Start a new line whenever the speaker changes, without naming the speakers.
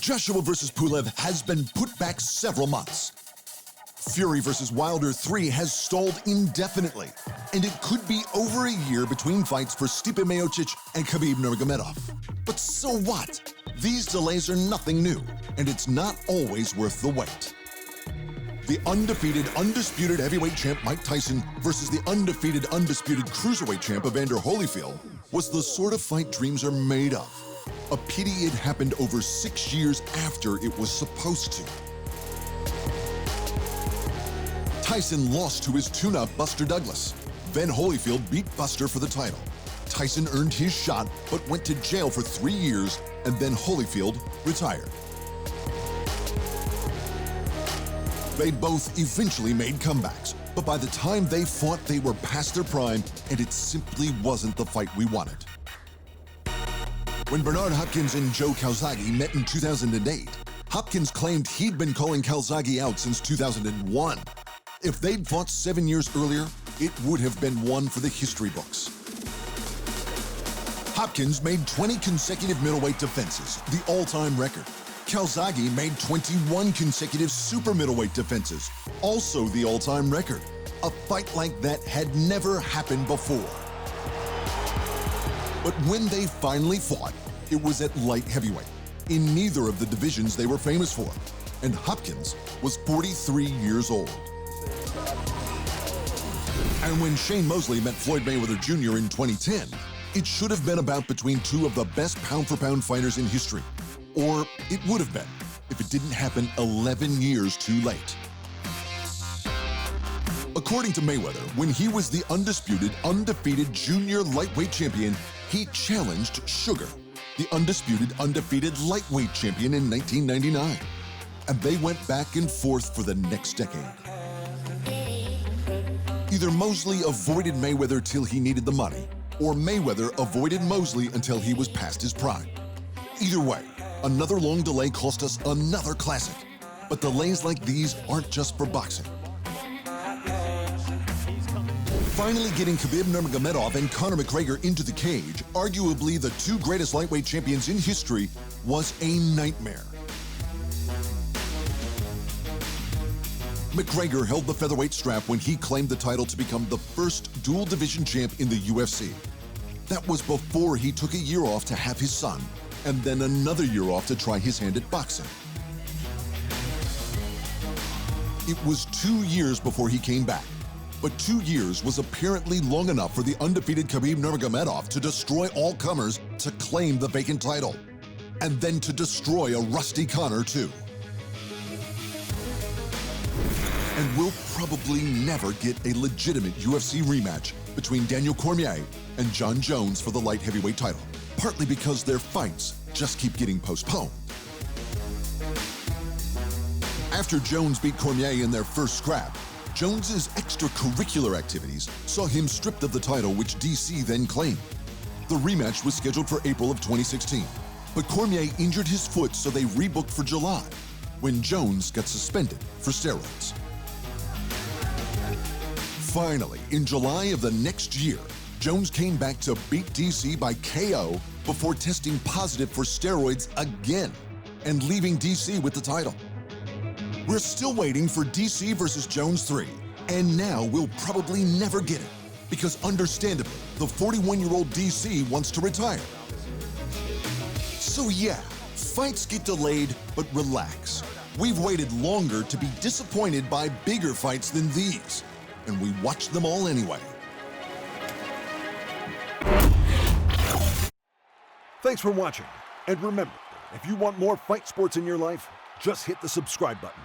Joshua vs. Pulev has been put back several months. Fury vs. Wilder 3 has stalled indefinitely, and it could be over a year between fights for Stipe Miocic and Khabib Nurmagomedov. But so what? These delays are nothing new, and it's not always worth the wait. The undefeated, undisputed heavyweight champ Mike Tyson versus the undefeated, undisputed cruiserweight champ Evander Holyfield was the sort of fight dreams are made of. A pity it happened over 6 years after it was supposed to. Tyson lost to his tune-up Buster Douglas. Then Holyfield beat Buster for the title. Tyson earned his shot, but went to jail for 3 years, and then Holyfield retired. They both eventually made comebacks, but by the time they fought, they were past their prime, and it simply wasn't the fight we wanted. When Bernard Hopkins and Joe Calzaghe met in 2008, Hopkins claimed he'd been calling Calzaghe out since 2001. If they'd fought 7 years earlier, it would have been one for the history books. Hopkins made 20 consecutive middleweight defenses, the all-time record. Calzaghe made 21 consecutive super middleweight defenses, also the all-time record. A fight like that had never happened before. But when they finally fought, it was at light heavyweight, in neither of the divisions they were famous for, and Hopkins was 43 years old. And when Shane Mosley met Floyd Mayweather Jr. in 2010, it should have been about between two of the best pound-for-pound fighters in history. Or it would have been, if it didn't happen 11 years too late. According to Mayweather, when he was the undisputed, undefeated junior lightweight champion, he challenged Sugar, the undisputed, undefeated lightweight champion in 1999. And they went back and forth for the next decade. Either Mosley avoided Mayweather till he needed the money, or Mayweather avoided Mosley until he was past his prime. Either way, another long delay cost us another classic. But delays like these aren't just for boxing. Finally getting Khabib Nurmagomedov and Conor McGregor into the cage, arguably the two greatest lightweight champions in history, was a nightmare. McGregor held the featherweight strap when he claimed the title to become the first dual division champ in the UFC. That was before he took a year off to have his son, and then another year off to try his hand at boxing. It was 2 years before he came back, but 2 years was apparently long enough for the undefeated Khabib Nurmagomedov to destroy all comers to claim the vacant title, and then to destroy a rusty Conor too. And we'll probably never get a legitimate UFC rematch between Daniel Cormier and Jon Jones for the light heavyweight title, partly because their fights just keep getting postponed. After Jones beat Cormier in their first scrap, Jones's extracurricular activities saw him stripped of the title, which DC then claimed. The rematch was scheduled for April of 2016, but Cormier injured his foot, so they rebooked for July, when Jones got suspended for steroids. Finally, in July of the next year, Jones came back to beat DC by KO before testing positive for steroids again and leaving DC with the title. We're still waiting for DC versus Jones 3, and now we'll probably never get it because, understandably, the 41-year-old DC wants to retire. So yeah, fights get delayed, but relax. We've waited longer to be disappointed by bigger fights than these, and we watch them all anyway.
Thanks for watching, and remember, if you want more fight sports in your life, just hit the subscribe button.